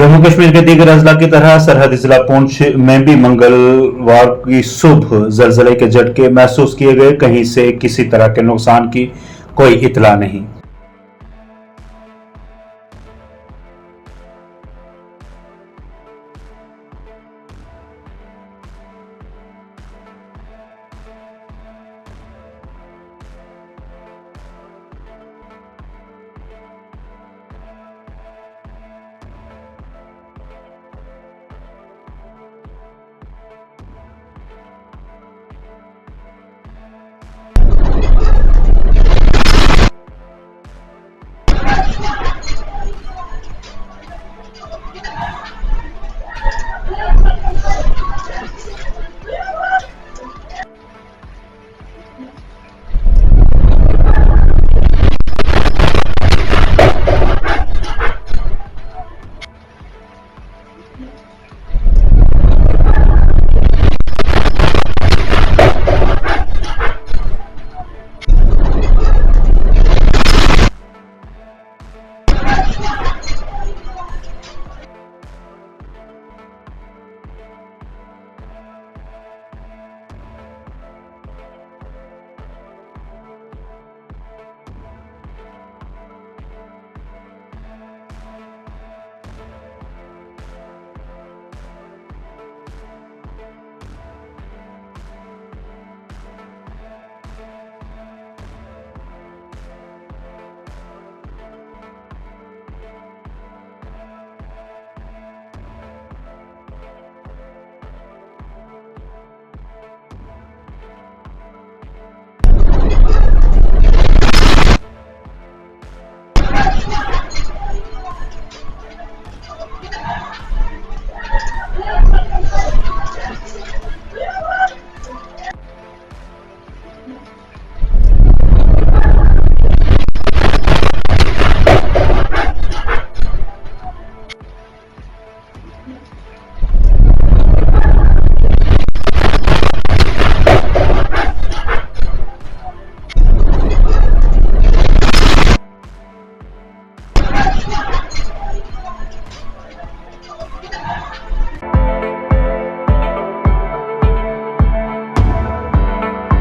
जम्मू कश्मीर के दीगर अजला की तरह सरहदी जिला पुंछ में भी मंगलवार की सुबह जलजले के झटके महसूस किए गए। कहीं से किसी तरह के नुकसान की कोई इतला नहीं।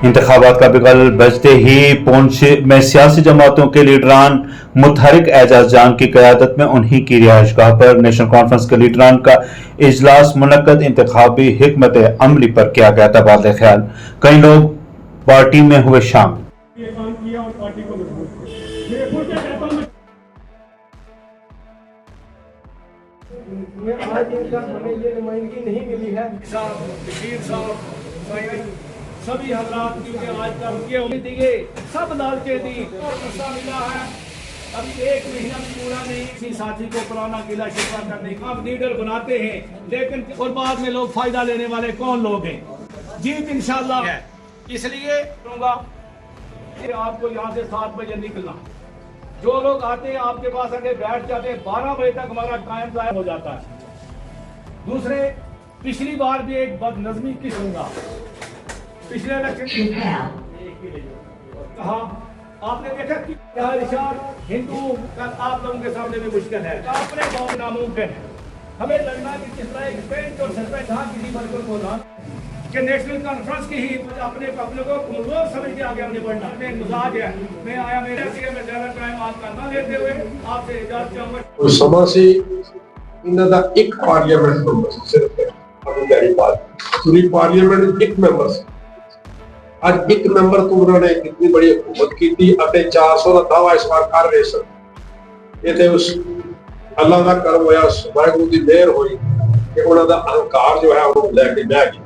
इंतखाबात का बिगल बजते ही पुंछ में सियासी जमातों के लीडरान मुतहरिक एजाज जान की क़यादत में उन्हीं की रिहाइशगाह पर नेशनल कॉन्फ्रेंस के लीडरान का इजलास मुनक्कद। इंतखाबी हिकमत अमली पर किया गया तबादला ख्याल। कई लोग पार्टी में हुए शामिल। आज हमें ये नुमाइंदगी नहीं मिली है सभी हजरात क्योंकि आज का रुके दिए सब लालचे दी और गुस्सा मिला है। अभी एक महीना पूरा नहीं किसी साथी को पुराना किला शिकवा करने का आप लीडर बनाते हैं, लेकिन और बाद में लोग फायदा लेने वाले कौन लोग हैं। जीत इंशाल्लाह है, इसलिए कहूँगा कि आपको यहाँ से 7 बजे निकलना। जो लोग आते हैं आपके पास आके बैठ जाते हैं, 12 बजे तक हमारा टाइम ज़ाया हो जाता है। दूसरे, पिछली बार भी एक बदनज़मी की सुनगा, पिछले इलेक्शन कहा आपने देखा कि हिंदू आप लोगों के सामने भी मुश्किल है, अपने गाँव नामुमकिन है। हमें लड़ना कि किस तरह एक पेंट और सरपंच था किसी वर्कर को था कि नेशनल कॉन्फ्रेंस की ही अपने को कमजोर समझ के आगे हमने बढ़ना में मिजाज है। मैं आया मेरे लिए मैं ज़्यादा टाइम आपका ना लेते हुए आपसे इजाजत चाहूँगा। उस समय से इन्होंने एक पार्लियामेंट मेंबर सिर्फ अपनी बात पूरी पार्लियामेंट एक मेंबर आज एक मेंबर तो उन्होंने इतनी बड़ी हुकूमत की थी अपने 400 का दावा इस बार कर रहे सर। ये थे उस अल्लाह का कर्म होया, वाहिगुरू दी मेहर हुई कि उन्होंने अहंकार जो है वो लेके बह गया।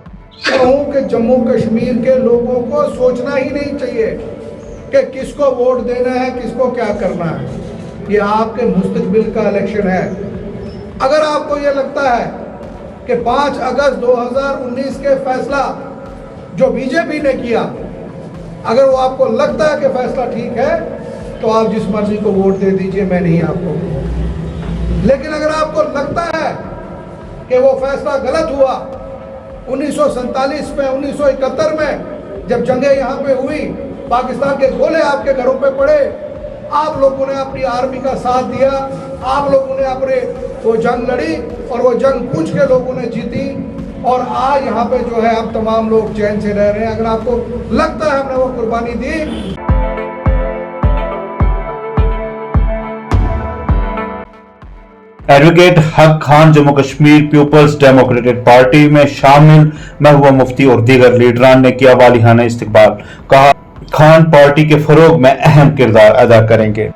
कहूं कि जम्मू कश्मीर के लोगों को सोचना ही नहीं चाहिए कि किसको वोट देना है, किसको क्या करना है। ये आपके मुस्तकबिल का इलेक्शन है। अगर आपको ये लगता है कि 5 अगस्त 2019 के फैसला जो बीजेपी ने किया, अगर वो आपको लगता है कि फैसला ठीक है तो आप जिस मर्जी को वोट दे दीजिए, मैं नहीं आपको। लेकिन अगर आपको लगता है कि वो फैसला गलत हुआ 1947 में, 1971 में जब जंगें यहाँ पे हुई, पाकिस्तान के गोले आपके घरों पे पड़े, आप लोगों ने अपनी आर्मी का साथ दिया, आप लोगों ने अपने वो जंग लड़ी और वो जंग पूछ के लोगों ने जीती, और आज यहाँ पे जो है अब तमाम लोग चैन से रह रहे हैं। अगर आपको लगता है हमने वो कुर्बानी दी, advocate Haq Khan Jammu Kashmir peoples democratic party में शामिल महबूबा मुफ्ती और दीगर लीडरान ने किया वालिहाना इस्तकबाल। कहा खान पार्टी के फरोग में अहम किरदार अदा करेंगे।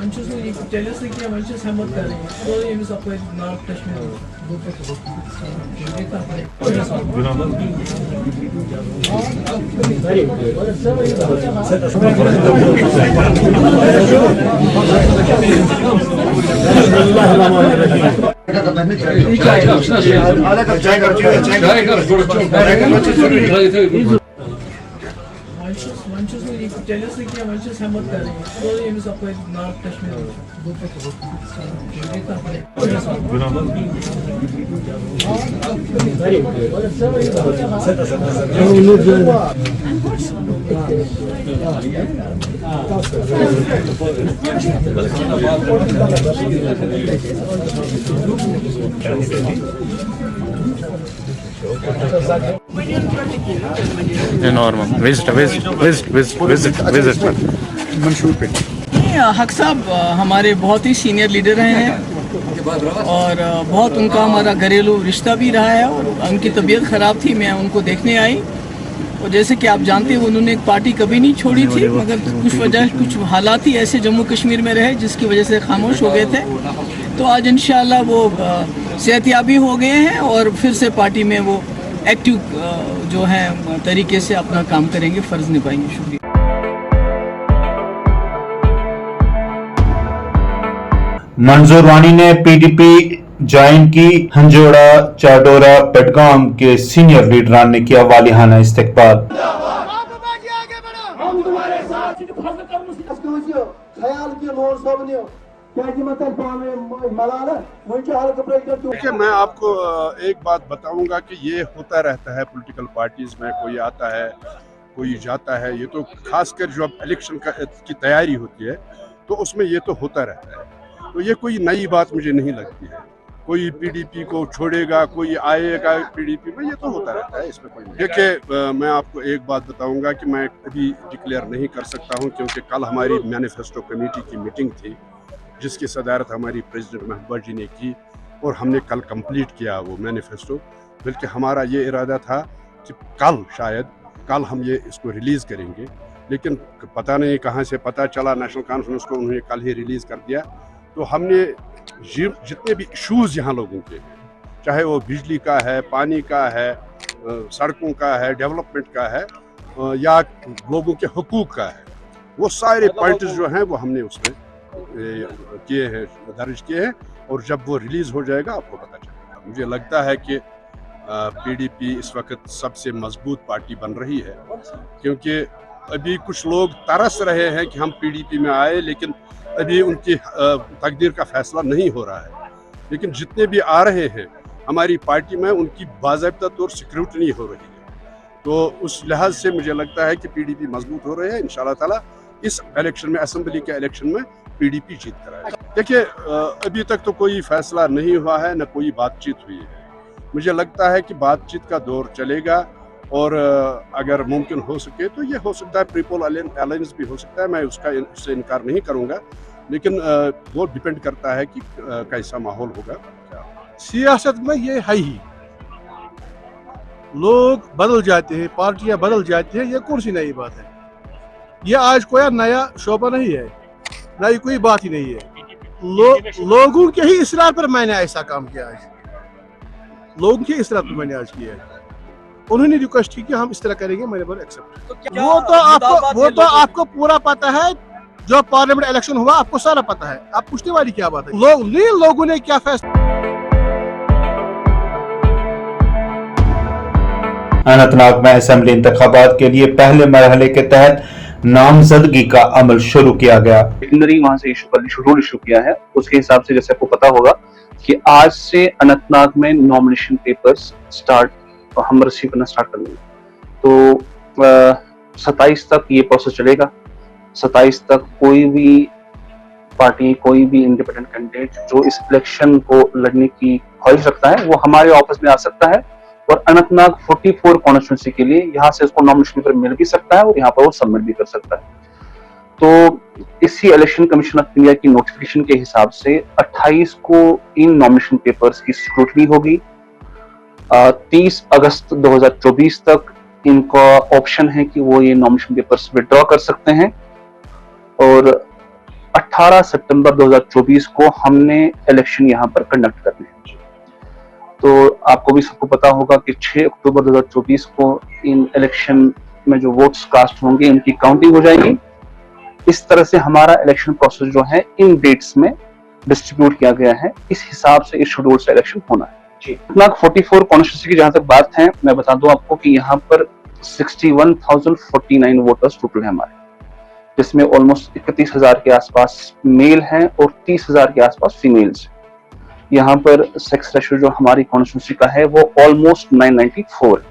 Manchus ne jealousy kiya Manchus hammat kar rahe hain तो ये भी सबको north Kashmir Manchus ne jealousy kiya Manchus hammat kar rahe hain तो ये भी सबको नॉर्थ कश्मीर Normal. Visit. मंशूर पे हक साहब हमारे बहुत ही सीनियर लीडर रहे हैं और बहुत उनका हमारा घरेलू रिश्ता भी रहा है और उनकी तबीयत ख़राब थी, मैं उनको देखने आई और जैसे कि आप जानते हैं उन्होंने एक पार्टी कभी नहीं छोड़ी थी, मगर कुछ हालात ही ऐसे जम्मू कश्मीर में रहे जिसकी वजह से खामोश हो गए थे। तो आज इंशाल्लाह वो सेहतयाबी हो गए हैं और फिर से पार्टी में वो एक्टिव जो है तरीके से अपना काम करेंगे, फ़र्ज़ निभाएंगे। शुक्रिया। मंजूर वानी ने पीडीपी ज्वाइन की। हंजोड़ा चाडोरा पेटगाम के सीनियर लीडरान ने किया वालिहाना इस्तकबाल। देखिए, मैं आपको एक बात बताऊंगा कि ये होता रहता है पॉलिटिकल पार्टीज में, कोई आता है कोई जाता है, ये तो खासकर जो अब इलेक्शन की तैयारी होती है तो उसमें ये तो होता रहता है। तो ये कोई नई बात मुझे नहीं लगती है। कोई पीडीपी को छोड़ेगा, कोई आएगा पीडीपी में, ये तो होता रहता है, इसमें कोई। देखिए, मैं आपको एक बात बताऊंगा कि मैं अभी डिक्लेयर नहीं कर सकता हूं क्योंकि कल हमारी मैनिफेस्टो कमेटी की मीटिंग थी जिसकी सदारत हमारी प्रेसिडेंट महबूबा जी ने की और हमने कल कंप्लीट किया वो मैनिफेस्टो। बल्कि हमारा ये इरादा था कि कल हम ये इसको रिलीज़ करेंगे, लेकिन पता नहीं कहाँ से पता चला, नेशनल कॉन्फ्रेंस को उन्होंने कल ही रिलीज़ कर दिया। तो हमने जितने भी इश्यूज़ यहाँ लोगों के हैं, चाहे वो बिजली का है, पानी का है, सड़कों का है, डेवलपमेंट का है या लोगों के हुकूक का है, वो सारे पॉइंट्स जो हैं वो हमने उसमें किए हैं, दर्ज किए हैं और जब वो रिलीज़ हो जाएगा आपको पता चलेगा। मुझे लगता है कि पीडीपी इस वक्त सबसे मजबूत पार्टी बन रही है क्योंकि अभी कुछ लोग तरस रहे हैं कि हम पीडीपी में आए, लेकिन अभी उनकी तकदीर का फैसला नहीं हो रहा है। लेकिन जितने भी आ रहे हैं हमारी पार्टी में, उनकी बाज़ाब्ता तौर स्क्रूटनी हो रही है। तो उस लिहाज से मुझे लगता है कि पीडीपी मजबूत हो रही है। इंशाल्लाह ताला इस इलेक्शन में, असेंबली के इलेक्शन में पीडीपी जीत कर आएगी। देखिए, अभी तक तो कोई फैसला नहीं हुआ है, न कोई बातचीत हुई है। मुझे लगता है कि बातचीत का दौर चलेगा और अगर मुमकिन हो सके तो ये हो सकता है पीपल अलायंस भी हो सकता है, मैं उससे इनकार नहीं करूँगा, लेकिन वो डिपेंड करता है कि कैसा माहौल होगा। सियासत में ये है ही, लोग बदल जाते हैं, पार्टियां बदल जाती हैं, ये कौन सी नई बात है। ये आज कोई नया शोबा नहीं है, नई कोई बात ही नहीं है। लोगों के ही इसरार पर मैंने ऐसा काम किया है, लोगों के इसरार पर मैंने आज किया है। उन्होंने रिक्वेस्ट की कि हम इस तरह करेंगे, मेरे पर एक्सेप्ट। वो तो आपको पूरा पता है, जो पार्लियामेंट इलेक्शन हुआ आपको सारा पता है, आप पूछने वाली क्या बात है। लोगों ने क्या फैसला। अनंतनाग में असेंबली इंतखाबात के लिए पहले मरहले के तहत नामजदगी का अमल शुरू किया गया। वहां से शेड्यूल इशू किया है, उसके हिसाब से जैसे आपको पता होगा कि आज से अनंतनाग में नॉमिनेशन पेपर्स हम रिसीव करना स्टार्ट कर देंगे। तो 27 तक ये प्रोसेस चलेगा। 27 तक कोई भी पार्टी, कोई भी इंडिपेंडेंट कैंडिडेट जो इस इलेक्शन को लड़ने की ख्वाहिश रखता है वो हमारे ऑफिस में आ सकता है और अनंतनाग 44 कॉन्स्टिट्यूंसी के लिए यहाँ से उसको नॉमिनेशन पेपर मिल भी सकता है और यहाँ पर वो सबमिट भी कर सकता है। तो इसी इलेक्शन कमीशन ऑफ इंडिया की नोटिफिकेशन के हिसाब से 28 को इन नॉमिनेशन पेपर्स की स्क्रूटनी होगी। 30 अगस्त 2024 तक इनका ऑप्शन है कि वो ये नॉमिनेशन पेपर्स विड्रॉ कर सकते हैं और 18 सितंबर 2024 को हमने इलेक्शन यहाँ पर कंडक्ट करने हैं। तो आपको भी सबको पता होगा कि 6 अक्टूबर 2024 को इन इलेक्शन में जो वोट्स कास्ट होंगे उनकी काउंटिंग हो जाएगी। इस तरह से हमारा इलेक्शन प्रोसेस जो है इन डेट्स में डिस्ट्रीब्यूट किया गया है। इस हिसाब से इस शेड्यूल से इलेक्शन होना है। अनंतनाग 44 कॉन्स्टिट्यूंसी की जहां तक बात है, मैं बता दूं आपको कि यहाँ पर 61,049 वोटर्स टोटल है हमारे, जिसमें ऑलमोस्ट 31,000 के आसपास मेल हैं और 30,000 के आसपास फीमेल्स। यहाँ पर सेक्स रेशियो जो हमारी कॉन्स्टिट्यूंसी का है वो almost 994।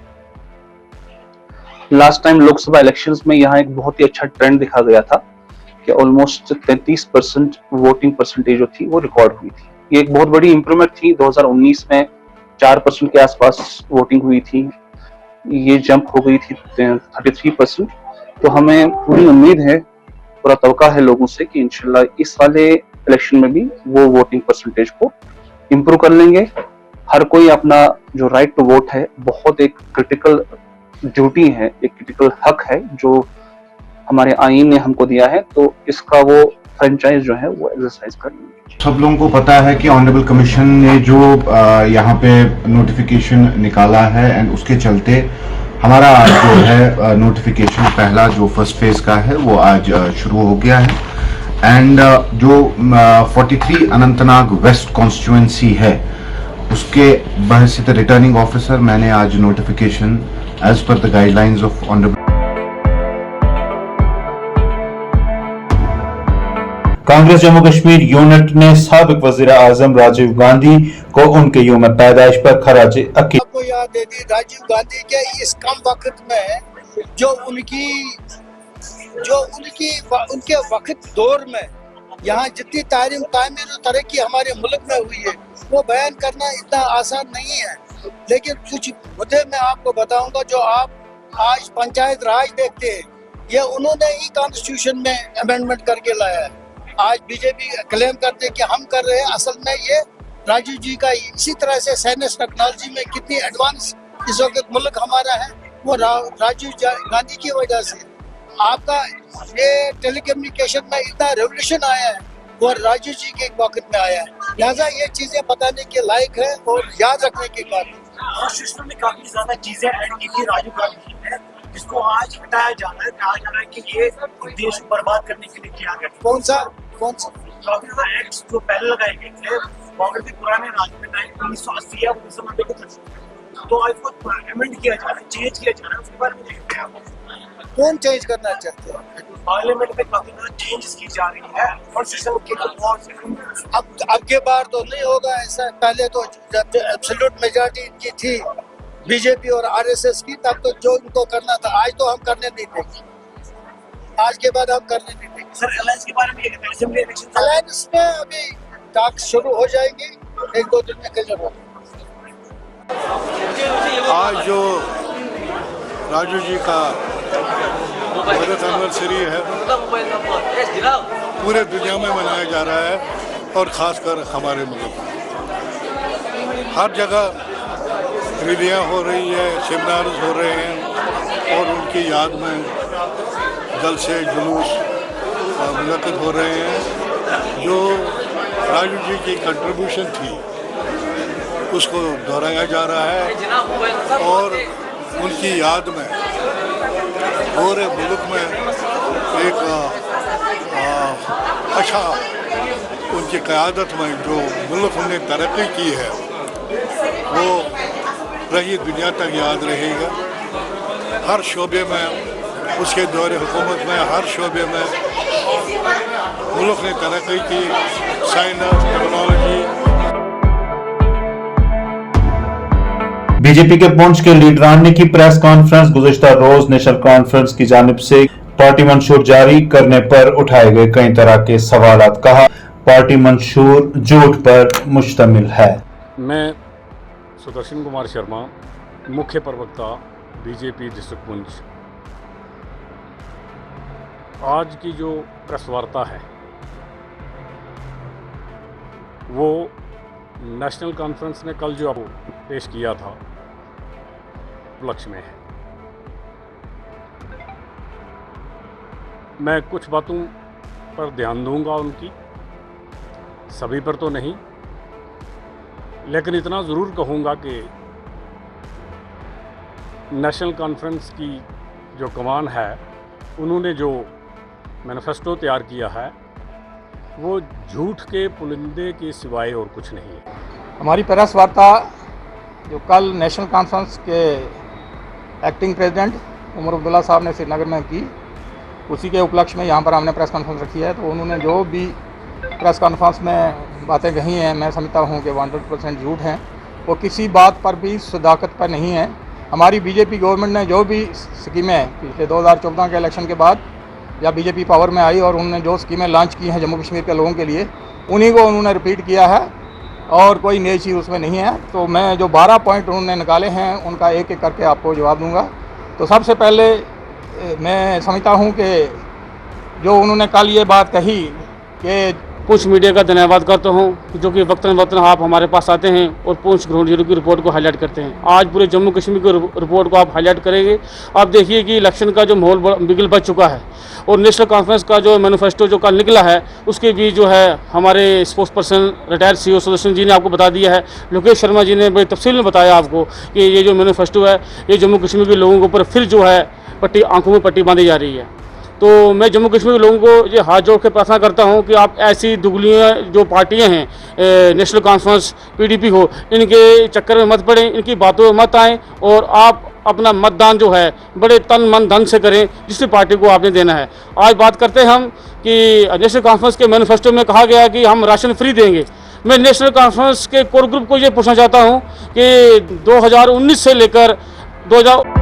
Last time Lok Sabha elections में यहाँ एक बहुत ही अच्छा ट्रेंड दिखा गया था कि ऑलमोस्ट 33% वोटिंग परसेंटेज जो थी वो रिकॉर्ड हुई थी। ये एक बहुत बड़ी इंप्रूवमेंट थी। 2019 में 4% के आसपास वोटिंग हुई थी, ये जंप हो गई थी 33%। तो हमें पूरी उम्मीद है, पूरा तवक्का है लोगों से कि इंशाल्लाह इस वाले इलेक्शन में भी वो वोटिंग परसेंटेज को इम्प्रूव कर लेंगे। हर कोई अपना जो राइट टू वोट है, बहुत एक क्रिटिकल ड्यूटी है, एक क्रिटिकल हक है जो हमारे आईन ने हमको दिया है, तो इसका वो फ्रेंचाइज जो है वो एक्सरसाइज कर लेंगे। सब लोगों को पता है कि ऑनरेबल कमीशन ने जो यहाँ पे नोटिफिकेशन निकाला है एंड उसके चलते हमारा आज जो है नोटिफिकेशन पहला जो फर्स्ट फेज का है वो आज शुरू हो गया है। एंड जो 43 अनंतनाग वेस्ट कॉन्स्टिट्यूएंसी है उसके बहसियत रिटर्निंग ऑफिसर मैंने आज notification as per the guidelines of honourable Congress Jammu Kashmir unit ने साबिक वजीर आजम राजीव गांधी को उनके यौम पैदाइश पर खराज अकीदत आपको याद है कि राजीव गांधी के इस कम वक्त में जो उनके वक्त दौर में यहाँ जितनी तारीम तामीर और तरक्की हमारे मुल्क में हुई है वो बयान करना इतना आसान नहीं है। लेकिन कुछ मुद्दे मैं आपको बताऊंगा जो आप आज पंचायत राज देखते हैं, ये उन्होंने ही कॉन्स्टिट्यूशन में अमेंडमेंट करके लाया है। आज बीजेपी क्लेम करते हैं कि हम कर रहे हैं, असल में ये राजीव जी का। इसी तरह से साइंस टेक्नोलॉजी में कितनी एडवांस इस वक्त मुल्क हमारा है वो राजीव गांधी की वजह से। आपका ये टेलीकम्युनिकेशन में इतना रेवोल्यूशन आया है वो राजीव जी के वक्त में आया है। लिहाजा ये चीजें बताने के लायक है और याद रखने की बात है। कॉन्स्टिट्यूशन में काफी ज्यादा चीजें ऐड की थी राजीव गांधी ने, जिसको आज हटाया जा रहा है। कहा जा रहा है कि ये देश को बर्बाद करने के लिए किया गया। कौन सा काफी ज्यादा एक्ट्स जो पहले लगाए गए थे कांग्रेस के पुराने राज में 1980 या 1990 के दशक, तो आज वो अमेंड किया जा रहा है, चेंज किया जा रहा है। उसके बारे में देखते हैं आप कौन चेंज करना चाहते हैं? पार्लियामेंट में काफी ज्यादा चेंजेस की जा रही है और सिस्टम के अब के बार तो नहीं होगा ऐसा। पहले तो जब एब्सोल्यूट मेजॉरिटी इनकी थी बीजेपी और आरएसएस की, तब तो जो इनको करना था आज तो हम करने नहीं देंगे। आज के बाद हम करने नहीं देंगे। सर अलायंस के बारे में क्या कहते हैं? अलायंस में अभी टॉक्स शुरू हो जाएंगे, 1-2 दिन में क्लियर होगा। आज जो राजू जी का बर्थ एनिवर्सरी है पूरे दुनिया में मनाया जा रहा है और ख़ासकर हमारे मुल्क में हर जगह रैलियाँ हो रही है, सेमिनार्स हो रहे हैं और उनकी याद में जलसे जुलूस मुनक़िद हो रहे हैं। जो राजू जी की कंट्रीब्यूशन थी उसको दोहराया जा रहा है और उनकी याद में पूरे मुल्क में एक अच्छा उनकी क़यादत में जो मुल्क ने तरक्की की है वो रही दुनिया तक याद रहेगा। हर शोबे में उसके दौरे हुकूमत में हर शोबे में मुल्क ने तरक्की की, साइंस टेक्नोलॉजी। बीजेपी के पुंछ के लीडरान ने की प्रेस कॉन्फ्रेंस। गुज़िश्ता रोज नेशनल कॉन्फ्रेंस की जानिब से पार्टी मंशूर जारी करने पर उठाए गए कई तरह के सवालात। कहा पार्टी मंशूर झूठ पर मुश्तमिल है। मैं सुदर्शन कुमार शर्मा, मुख्य प्रवक्ता बीजेपी डिस्ट्रिक्ट पुंछ। आज की जो प्रेस वार्ता है वो नेशनल कॉन्फ्रेंस ने कल जो पेश किया था उपलक्ष्य में है। मैं कुछ बातों पर ध्यान दूंगा, उनकी सभी पर तो नहीं, लेकिन इतना ज़रूर कहूँगा कि नेशनल कॉन्फ्रेंस की जो कमान है उन्होंने जो मैनिफेस्टो तैयार किया है वो झूठ के पुलिंदे के सिवाय और कुछ नहीं है। हमारी प्रेस वार्ता जो कल नेशनल कॉन्फ्रेंस के एक्टिंग प्रेसिडेंट उमर अब्दुल्ला साहब ने श्रीनगर में की, उसी के उपलक्ष्य में यहाँ पर हमने प्रेस कॉन्फ्रेंस रखी है। तो उन्होंने जो भी प्रेस कॉन्फ्रेंस में बातें कही हैं मैं समझता हूँ कि 100% झूठ हैं। वो किसी बात पर भी सदाकत पर नहीं है। हमारी बीजेपी गवर्नमेंट ने जो भी स्कीमें पिछले 2014 के इलेक्शन के बाद या बीजेपी पावर में आई और उन्होंने जो स्कीमें लॉन्च की हैं जम्मू कश्मीर के लोगों के लिए, उन्हीं को उन्होंने रिपीट किया है और कोई नई चीज़ उसमें नहीं है। तो मैं जो 12 पॉइंट उन्होंने निकाले हैं उनका एक एक करके आपको जवाब दूंगा। तो सबसे पहले मैं समझता हूं कि जो उन्होंने कल ये बात कही कि पुंछ मीडिया का धन्यवाद करता हूं जो कि वक्तन वक्तन आप हमारे पास आते हैं और पुंछ ग्राउंड जीरो की रिपोर्ट को हाईलाइट करते हैं। आज पूरे जम्मू कश्मीर की रिपोर्ट को आप हाईलाइट करेंगे। आप देखिए कि इलेक्शन का जो माहौल बिगल बच चुका है और नेशनल कॉन्फ्रेंस का जो मैनिफेस्टो जो कल निकला है उसके भी जो है हमारे spokesperson retired CEO Sudarshan ji ने आपको बता दिया है। लोकेश शर्मा जी ने बड़ी तफसील में बताया आपको कि ये जो मैनिफेस्टो है ये जम्मू कश्मीर के लोगों के ऊपर फिर जो है पट्टी आंखों में पट्टी बांधी जा रही है। तो मैं जम्मू कश्मीर के लोगों को ये हाथ जोड़ के प्रार्थना करता हूं कि आप ऐसी दुगलियाँ जो पार्टियां हैं नेशनल कॉन्फ्रेंस पीडीपी हो, इनके चक्कर में मत पड़ें, इनकी बातों में मत आएँ और आप अपना मतदान जो है बड़े तन मन धन से करें जिस पार्टी को आपने देना है। आज बात करते हैं हम कि नेशनल कॉन्फ्रेंस के मैनिफेस्टो में कहा गया कि हम राशन फ्री देंगे। मैं नेशनल कॉन्फ्रेंस के कोर ग्रुप को ये पूछना चाहता हूँ कि 2019 से लेकर 2000